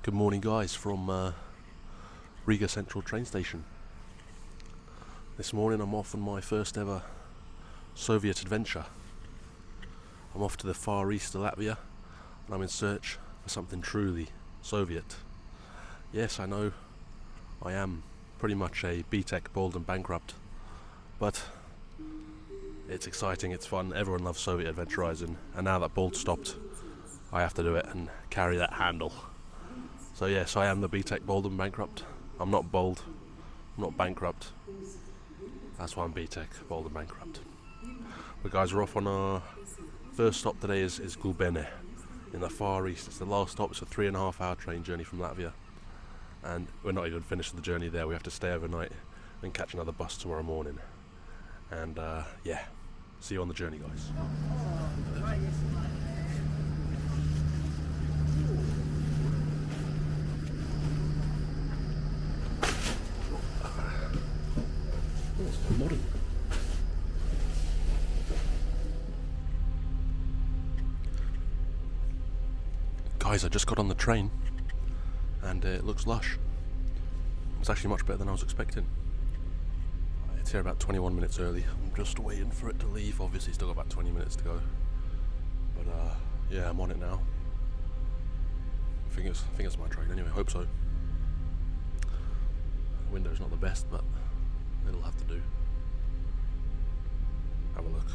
Good morning, guys, from Riga Central train station. This morning I'm off on my first ever Soviet adventure. I'm off to the far east of Latvia and I'm in search for something truly Soviet. Yes, I know I am pretty much a BTEC bald and bankrupt, but it's exciting, it's fun, everyone loves Soviet adventurizing, and now that bald stopped, I have to do it and carry that handle. So yes, I am the BTEC bald and bankrupt. I'm not bald, I'm not bankrupt. That's why I'm BTEC bald and bankrupt. But guys, we're off on our first stop today is Gulbene in the far east. It's the last stop. It's a 3.5 hour train journey from Latvia. And we're not even finished the journey there. We have to stay overnight and catch another bus tomorrow morning. And yeah, see you on the journey, guys. Modern. Guys, I just got on the train and it looks lush. It's actually much better than I was expecting. It's here about 21 minutes early. I'm just waiting for it to leave. Obviously still got about 20 minutes to go. But yeah, I'm on it now. I think it's my train anyway, hope so. The window's not the best, but it'll have to do. Have a look.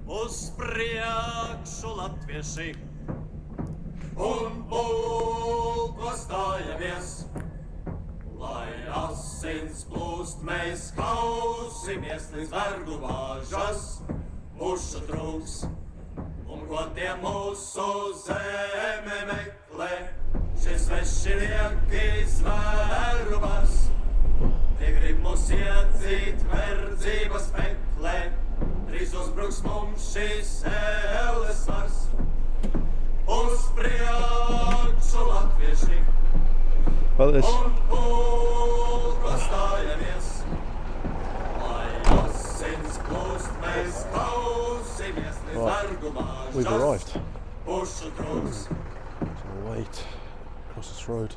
Uzpriekšu latvieši un pulko stājamies, lai asins plūst, mēs kausimies līdz vergu vāžas, mušu trūks. Un ko tie mūsu zeme meklē, šis svešinieki zvērubas, tie grib mūs iedzīt verdzības meklē, drīz uzbruks mums šīs ēles vars. Uz priekšu latvieši, un pulko stājamies, lai asins plūst, mēs kausimies līdz vergu vāžas. We've arrived. Mušu trūks. So wait, across this road.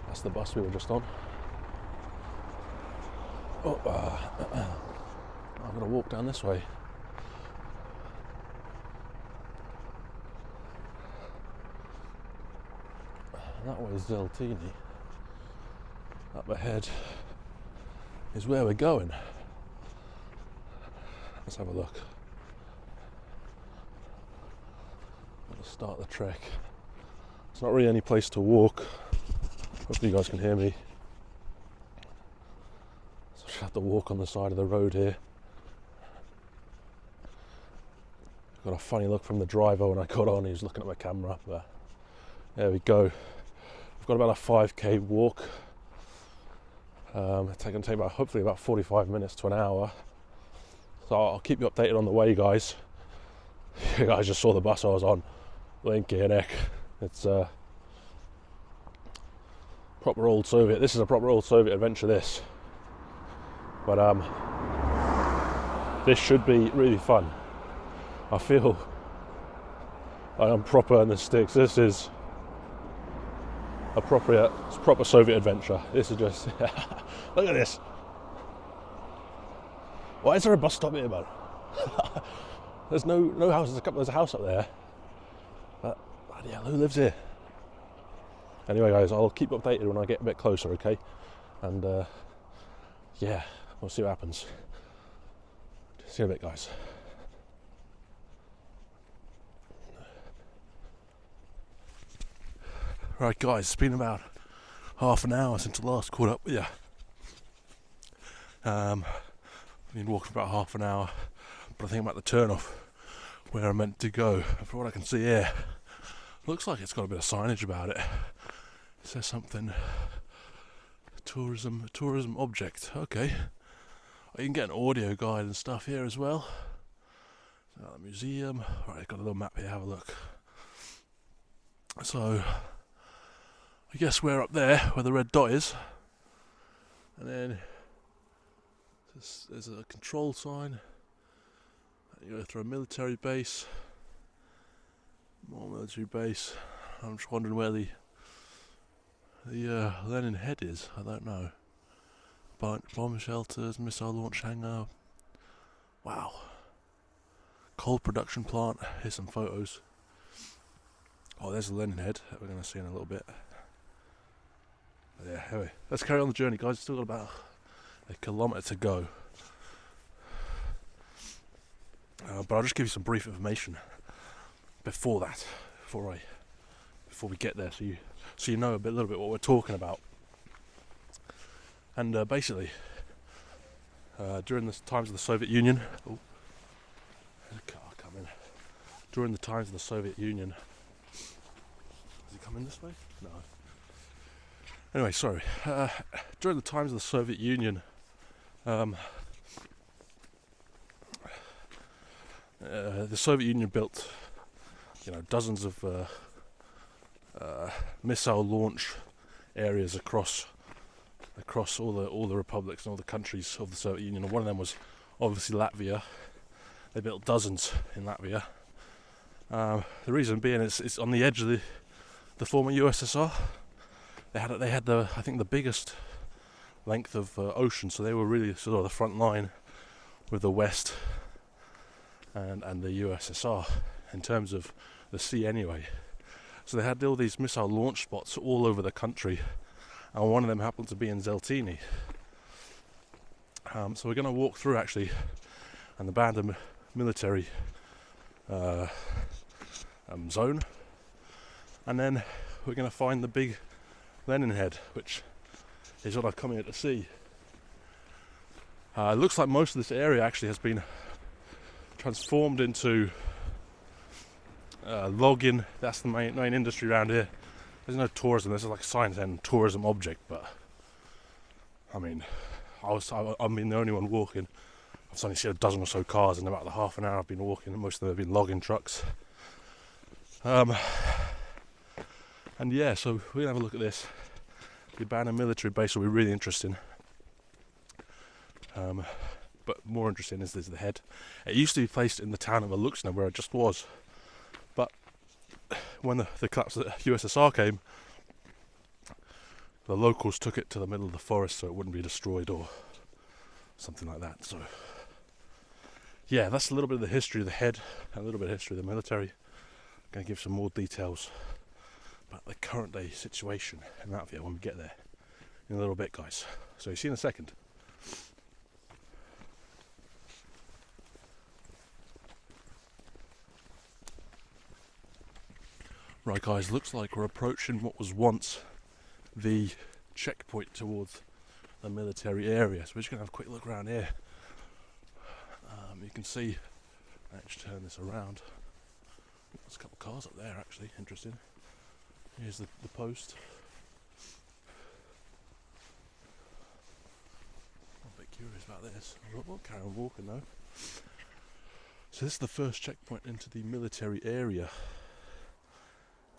That's the bus we were just on. Oh, I'm going to walk down this way. That way is Zeltini. Up ahead is where we're going. Let's have a look. Let's start the trek. It's not really any place to walk. Hopefully you guys can hear me. So I just have to walk on the side of the road here. Got a funny look from the driver when I got on. He was looking at my camera, but there we go. I've got about a 5k walk. It's going to take hopefully about 45 minutes to an hour. So I'll keep you updated on the way, guys. You guys just saw the bus I was on. Linky and Ek. It's proper old Soviet. This is a proper old Soviet adventure, this. But this should be really fun. I feel like I'm proper on the sticks. This is it's proper Soviet adventure. This is just look at this. Why is there a bus stop here, man? There's no houses. There's a house up there, but yeah, who lives here? Anyway, guys, I'll keep you updated when I get a bit closer, okay? And yeah, we'll see what happens. See you in a bit, guys. Right, guys, it's been about half an hour since I last caught up with you. I've been walking for about half an hour, but I think I'm at the turnoff where I'm meant to go. From what I can see here, looks like it's got a bit of signage about it. It says something, tourism object. Okay, you can get an audio guide and stuff here as well. The museum. Alright, got a little map here, have a look. So I guess we're up there where the red dot is, and then there's a control sign. You go through a military base, more military base. I'm just wondering where the Lenin head is. I don't know. Bomb shelters, missile launch hangar. Wow. Coal production plant. Here's some photos. Oh, there's the Lenin head that we're going to see in a little bit. Yeah, anyway, let's carry on the journey, guys. Still got about a kilometre to go. But I'll just give you some brief information before that, before we get there, so you know a little bit what we're talking about. And basically, during the times of the Soviet Union, there's a car coming. During the times of the Soviet Union, is he coming this way? No. Anyway, sorry. During the times of the Soviet Union, the Soviet Union built, dozens of missile launch areas across all the republics and all the countries of the Soviet Union. And one of them was obviously Latvia. They built dozens in Latvia. The reason being it's on the edge of the former USSR. They had I think the biggest length of ocean, so they were really sort of the front line with the West and the USSR in terms of the sea anyway. So they had all these missile launch spots all over the country, and one of them happened to be in Zeltini. So we're going to walk through actually, and the band military zone, and then we're going to find the big Lenin head, which is what I've come here to see. It looks like most of this area actually has been transformed into logging. That's the main industry around here. There's no tourism. This is like a sign saying tourism object, but I mean, I'm the only one walking. I've only seen a dozen or so cars in about the half an hour I've been walking, and most of them have been logging trucks. And yeah, so we're gonna have a look at this. The abandoned military base will be really interesting. But more interesting is the head. It used to be placed in the town of Aluxna, where it just was. But when the collapse of the USSR came, the locals took it to the middle of the forest so it wouldn't be destroyed or something like that. So yeah, that's a little bit of the history of the head, a little bit of history of the military. I'm going to give some more details about the current day situation in Latvia when we get there in a little bit, guys. So you see in a second. Right, guys, looks like we're approaching what was once the checkpoint towards the military area. So we're just going to have a quick look around here. You can see, let's turn this around. There's a couple of cars up there actually, interesting. Here's the post. I'm a bit curious about this. We'll carry on walking though. So this is the first checkpoint into the military area.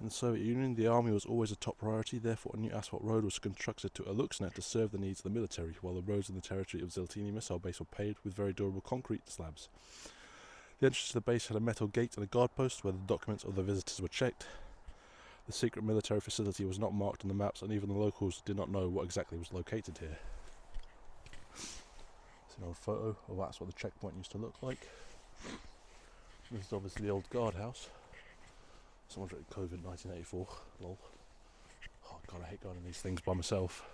In the Soviet Union, the army was always a top priority, therefore a new asphalt road was constructed to Aluxna to serve the needs of the military, while the roads in the territory of Zeltini Missile Base were paved with very durable concrete slabs. The entrance to the base had a metal gate and a guard post where the documents of the visitors were checked. The secret military facility was not marked on the maps, and even the locals did not know what exactly was located here. It's an old photo of that's what the checkpoint used to look like. This is obviously the old guardhouse. Someone's written COVID 1984. Lol. Oh god, I hate going in these things by myself.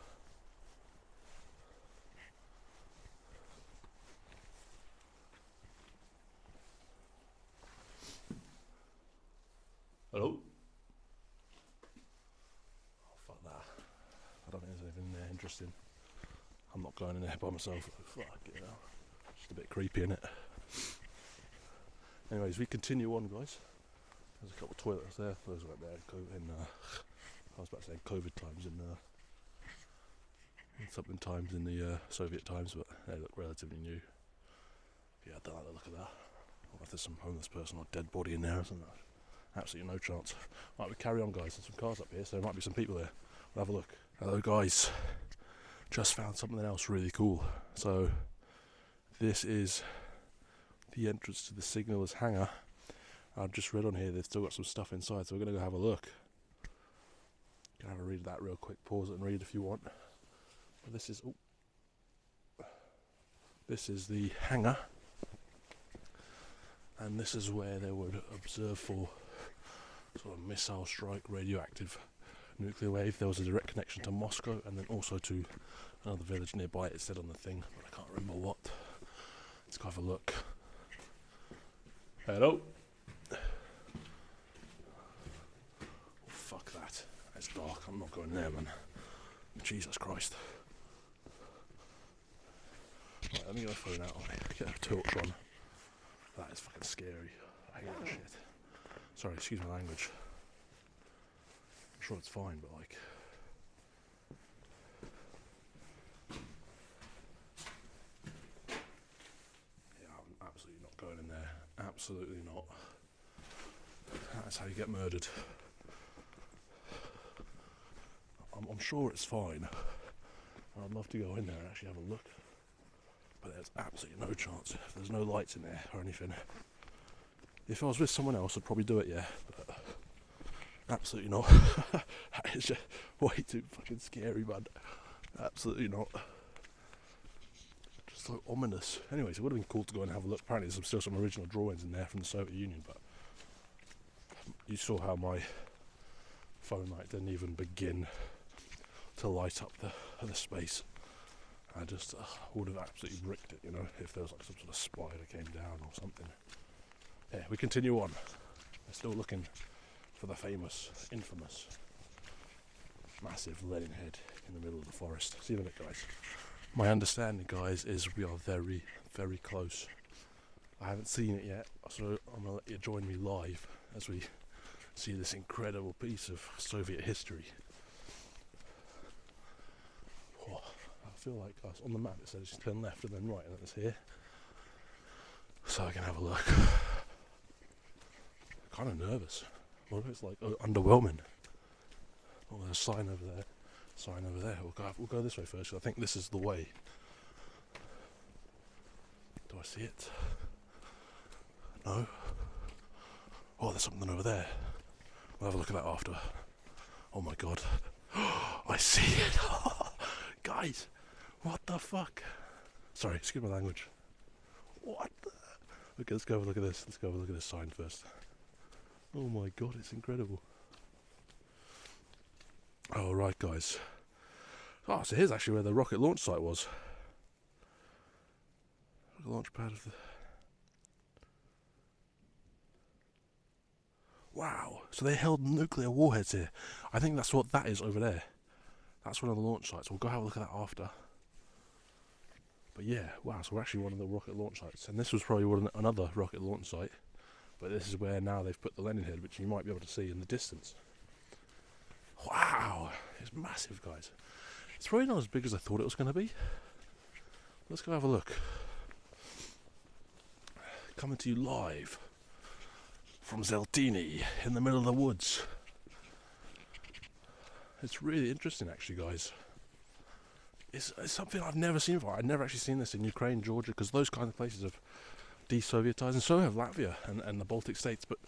Hello? Oh fuck that. I don't think there's anything there interesting. I'm not going in there by myself. Fuck it now. Just a bit creepy, innit? Anyways, we continue on, guys. There's a couple of toilets there. Those right there I was about to say COVID times in something times in the Soviet times, but they look relatively new. Yeah, I don't like the look of that. I wonder if there's some homeless person or dead body in there or something. Absolutely no chance. Right, we carry on, guys. There's some cars up here, so there might be some people there. We'll have a look. Hello, guys. Just found something else really cool. So this is the entrance to the signaller's hangar. I've just read on here they've still got some stuff inside, so we're going to go have a look. Gonna have a read of that real quick. Pause it and read if you want. But this is the hangar, and this is where they would observe for sort of missile strike, radioactive nuclear wave. There was a direct connection to Moscow and then also to another village nearby. It said on the thing, but I can't remember what. Let's go have a look. Hello. Oh, fuck that. It's dark. I'm not going there, man. Jesus Christ. Right, let me get my phone out. Get a torch on. That is fucking scary. I hate that shit. Sorry, excuse my language. I'm sure it's fine, but like... yeah, I'm absolutely not going in there. Absolutely not. That's how you get murdered. I'm sure it's fine. I'd love to go in there and actually have a look. But there's absolutely no chance. There's no lights in there or anything. If I was with someone else, I'd probably do it, yeah. But absolutely not. That is just way too fucking scary, man. Absolutely not. Just so ominous. Anyways, it would have been cool to go and have a look. Apparently there's still some original drawings in there from the Soviet Union, but you saw how my phone light didn't even begin to light up the space. I just would have absolutely bricked it, you know, if there was like some sort of spider came down or something. Yeah, we continue on. We're still looking for the famous, infamous, massive Lenin head in the middle of the forest. See you in a bit, guys. My understanding, guys, is we are very, very close. I haven't seen it yet, so I'm going to let you join me live as we see this incredible piece of Soviet history. Oh, I feel like on the map it says just turn left and then right, and it's here. So I can have a look. Kind of nervous. What if it's like underwhelming? Oh, there's a sign over there. Sign over there. We'll go this way first, 'cause I think this is the way. Do I see it? No. Oh, there's something over there. We'll have a look at that after. Oh my god. I see it. Guys, what the fuck? Sorry, excuse my language. What the... Okay, let's go have a look at this. Let's go have a look at this sign first. Oh my god, it's incredible. Oh, right, guys. Oh, so here's actually where the rocket launch site was. The launch pad of the... Wow, so they held nuclear warheads here. I think that's what that is over there. That's one of the launch sites. We'll go have a look at that after. But yeah, wow, so we're actually one of the rocket launch sites. And this was probably another rocket launch site. But this is where now they've put the Lenin head, which you might be able to see in the distance. Wow, it's massive, guys. It's probably not as big as I thought it was going to be. Let's go have a look. Coming to you live from Zeltini in the middle of the woods. It's really interesting, actually, guys. It's something I've never seen before. I've never actually seen this in Ukraine, Georgia, because those kind of places have de-Sovietized, and so have Latvia and the Baltic states. But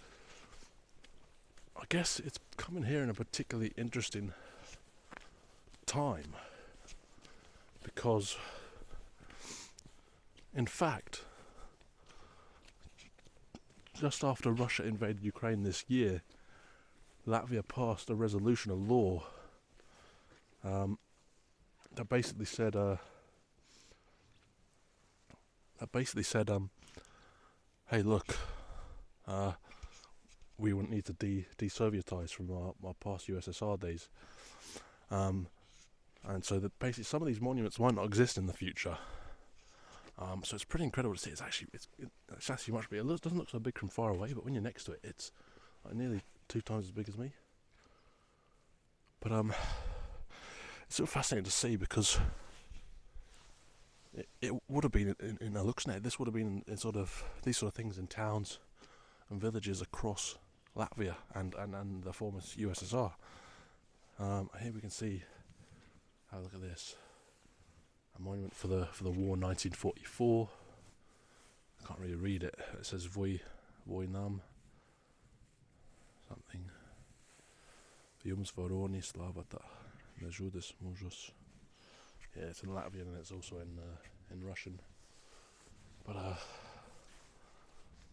I guess it's coming here in a particularly interesting time, because, in fact, just after Russia invaded Ukraine this year, Latvia passed a resolution, a law, that basically said, hey, look, we wouldn't need to de-Sovietize from our past USSR days, and so that basically some of these monuments might not exist in the future. So it's pretty incredible to see. It's actually much bigger. It doesn't look so big from far away, but when you're next to it, it's like nearly 2 times as big as me. But it's sort of fascinating to see, because it would have been in Aluxnet. This would have been in sort of these sort of things in towns and villages across Latvia and the former USSR. Here we can see. Look at this. A monument for the war 1944. I can't really read it. It says Vojnam something. Jums varoni slavata nežudis mužus. Yeah, it's in Latvian and it's also in Russian. But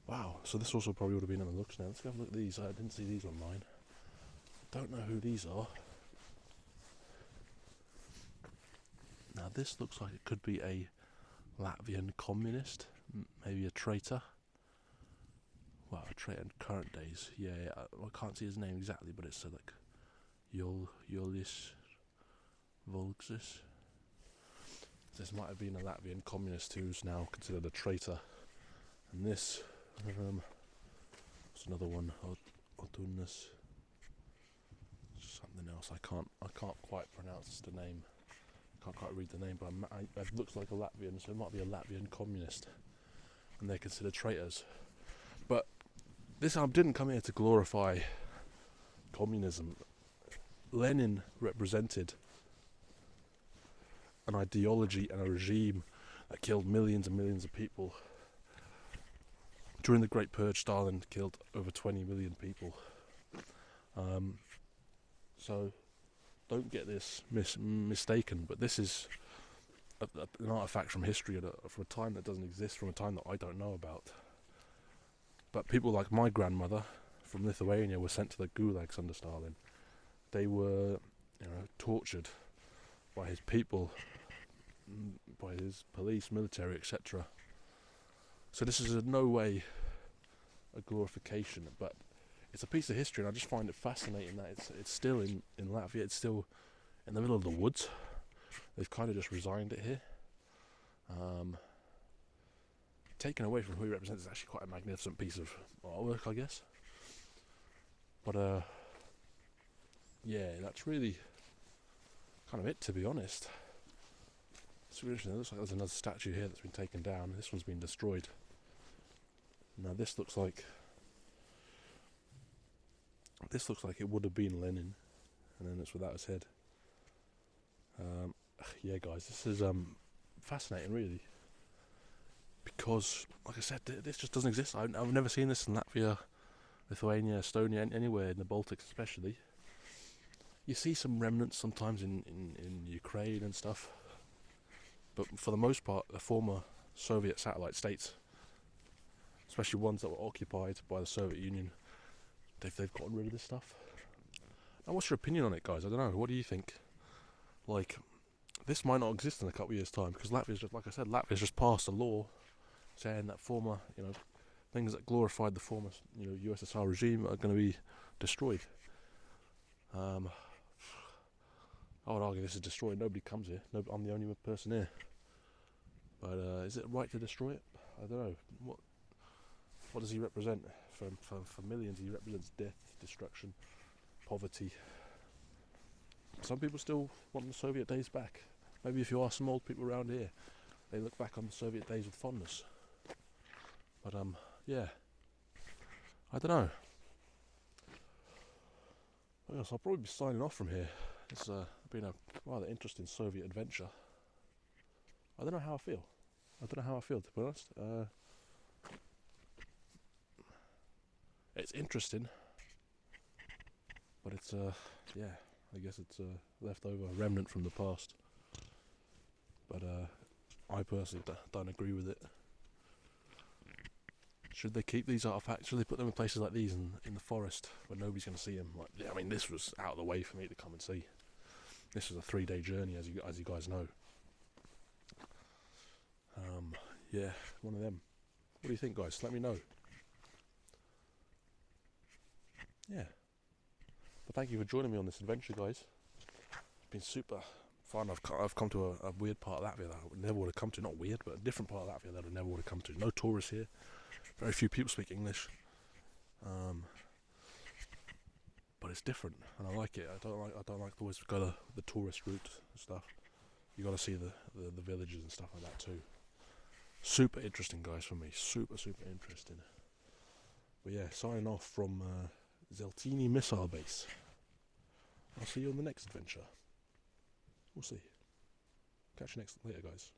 wow. So this also probably would have been on the looks now. Let's go have a look at these. I didn't see these online. Don't know who these are. Now this looks like it could be a Latvian communist, maybe a traitor. Well, a traitor in current days. Yeah, I can't see his name exactly, but it's like Jolis Volksis. This might have been a Latvian communist who's now considered a traitor. And this, what's another one? Otunas. Something else. I can't quite pronounce the name. Can't quite read the name, but it looks like a Latvian, so it might be a Latvian communist, and they're considered traitors. But this I didn't come here to glorify communism. Lenin represented an ideology and a regime that killed millions and millions of people. During the Great Purge, Stalin killed over 20 million people. So don't get this mistaken, but this is an artifact from history, from a time that doesn't exist, from a time that I don't know about. But people like my grandmother from Lithuania were sent to the gulags under Stalin. They were, tortured by his people, by his police, military, etc. So this is in no way a glorification, but it's a piece of history, and I just find it fascinating that it's still in Latvia. It's still in the middle of the woods. They've kind of just resigned it here. Taken away from who he represents, it's actually quite a magnificent piece of artwork, I guess. But yeah, that's really kind of it, to be honest. It's really interesting. It looks like there's another statue here that's been taken down. This one's been destroyed. Now this looks like it would have been Lenin, and then it's without his head. Yeah, guys, this is fascinating, really, because, like I said, this just doesn't exist. I've never seen this in Latvia, Lithuania, Estonia, anywhere in the Baltics, especially. You see some remnants sometimes in Ukraine and stuff, but for the most part, the former Soviet satellite states, especially ones that were occupied by the Soviet Union, they've gotten rid of this stuff. Now, what's your opinion on it, guys? I don't know. What do you think? Like, this might not exist in a couple of years' time, because Latvia's just, like I said, Latvia's just passed a law saying that former, things that glorified the former, USSR regime are going to be destroyed. I would argue this is destroyed. Nobody comes here. I'm the only person here. But is it right to destroy it? I don't know. What does he represent? For millions, he represents death, destruction, poverty. Some people still want the Soviet days back. Maybe if you ask some old people around here, they look back on the Soviet days with fondness. But yeah, I don't know. Yes, I'll probably be signing off from here. It's been a rather interesting Soviet adventure. I don't know how I feel. To be honest. It's interesting, but it's yeah, I guess it's a leftover remnant from the past. But I personally don't agree with it. Should they keep these artifacts? Should they put them in places like these in the forest where nobody's going to see them? I mean, this was out of the way for me to come and see. This was a 3-day journey, as you guys know. Yeah, one of them. What do you think, guys? Let me know. Yeah. But thank you for joining me on this adventure, guys. It's been super fun. I've come to a weird part of Latvia that I never would have come to. Not weird, but a different part of Latvia that I never would have come to. No tourists here. Very few people speak English. But it's different, and I like it. I don't like to always go the tourist route and stuff. You got to see the villages and stuff like that too. Super interesting, guys, for me. Super interesting. But yeah, signing off from Zeltini Missile Base. I'll see you on the next adventure. We'll see. Catch you later, guys.